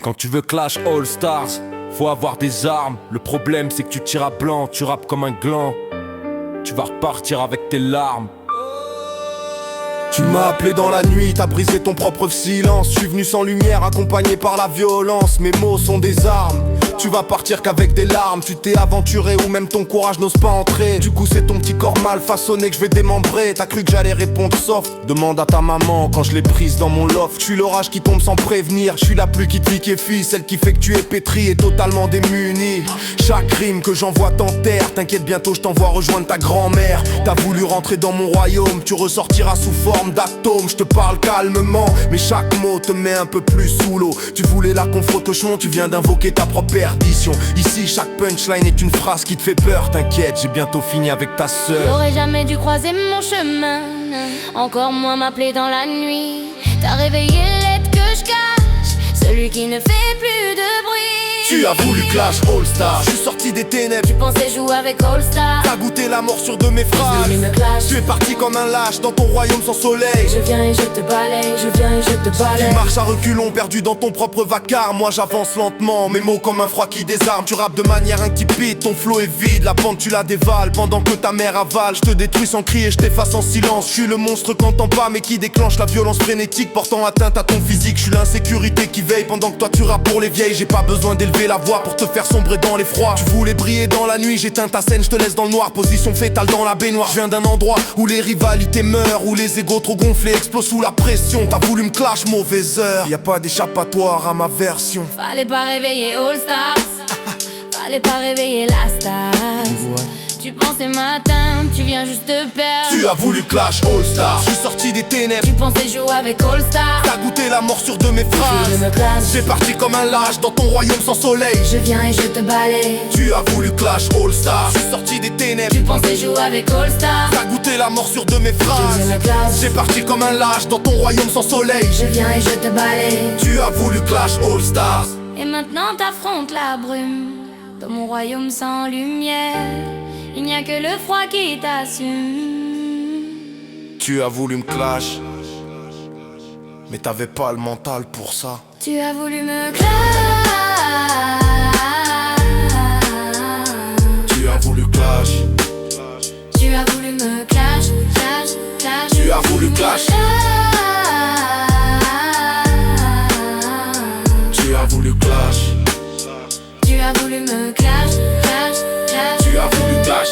Quand tu veux clash All Stars, faut avoir des armes. Le problème c'est que tu tires à blanc, tu rappes comme un gland. Tu vas repartir avec tes larmes. Tu m'as appelé dans la nuit, t'as brisé ton propre silence. Je suis venu sans lumière, accompagné par la violence. Mes mots sont des armes. Tu vas partir qu'avec des larmes. Tu t'es aventuré ou même ton courage n'ose pas entrer. Du coup c'est ton petit corps mal façonné que je vais démembrer. T'as cru que j'allais répondre soft. Demande à ta maman quand je l'ai prise dans mon loft. Je suis l'orage qui tombe sans prévenir. Je suis la pluie qui te liquéfie, celle qui fait que tu es pétri et totalement démuni. Chaque rime que j'envoie t'enterre. T'inquiète, bientôt je t'envoie rejoindre ta grand-mère. T'as voulu rentrer dans mon royaume, tu ressortiras sous forme d'atome. Je te parle calmement, mais chaque mot te met un peu plus sous l'eau. Tu voulais la confro cochon, tu viens d'invoquer ta propre perdition. Ici chaque punchline est une phrase qui te fait peur. T'inquiète, j'ai bientôt fini avec ta sœur. J'aurais jamais dû croiser mon chemin, encore moins m'appeler dans la nuit. T'as réveillé l'aide que je cache, celui qui ne fait plus de bruit. Tu as voulu clash All Star, je suis sorti des ténèbres. Tu pensais jouer avec All Star. T'as goûté la morsure de mes phrases. voulu me clash. Tu es parti comme un lâche dans ton royaume sans soleil. Je viens et je te balaye, je viens et je te balaye. Tu marches à reculons, perdu dans ton propre vacarme. Moi j'avance lentement, mes mots comme un froid qui désarme. Tu rappes de manière insipide, ton flow est vide. La pente tu la dévales pendant que ta mère avale. Je te détruis sans crier, je t'efface en silence. Je suis le monstre qu'entend pas mais qui déclenche la violence frénétique, portant atteinte à ton physique. Je suis l'insécurité qui veille pendant que toi tu rappes pour les vieilles. J'ai pas besoin d'élever la voix pour te faire sombrer dans l'effroi. Tu voulais briller dans la nuit, j'éteins ta scène, je te laisse dans le noir. Position fétale dans la baignoire. Je viens d'un endroit où les rivalités meurent, où les égos trop gonflés explosent sous la pression. T'as voulu me clash, mauvaise heure. Y a pas d'échappatoire à ma version. Fallait pas réveiller All Stars, fallait pas réveiller la star. Tu pensais matin, tu viens juste te perdre. Tu as voulu clash All Star, je suis sorti des ténèbres. Tu pensais jouer avec All Star. T'as goûté la morsure de mes Je phrases. me clash. J'ai parti comme un lâche dans ton royaume sans soleil. Je viens et je te balaye. Tu as voulu clash All Star, je suis sorti des ténèbres. Tu pensais jouer avec All Star. T'as goûté la morsure de mes Je phrases. me clash. J'ai parti comme un lâche dans ton royaume sans soleil. Je viens et je te balaye. Tu as voulu clash All Stars. Et maintenant t'affrontes la brume. Dans mon royaume sans lumière, il n'y a que le froid qui t'assume. Tu as voulu me clash, mais t'avais pas le mental pour ça. Tu as voulu me clash. Tu as voulu clash. Tu as voulu me clash, clash, clash. Tu as voulu clash. Tu as voulu clash. Tu as voulu me clash, clash, clash. Tu as voulu clash.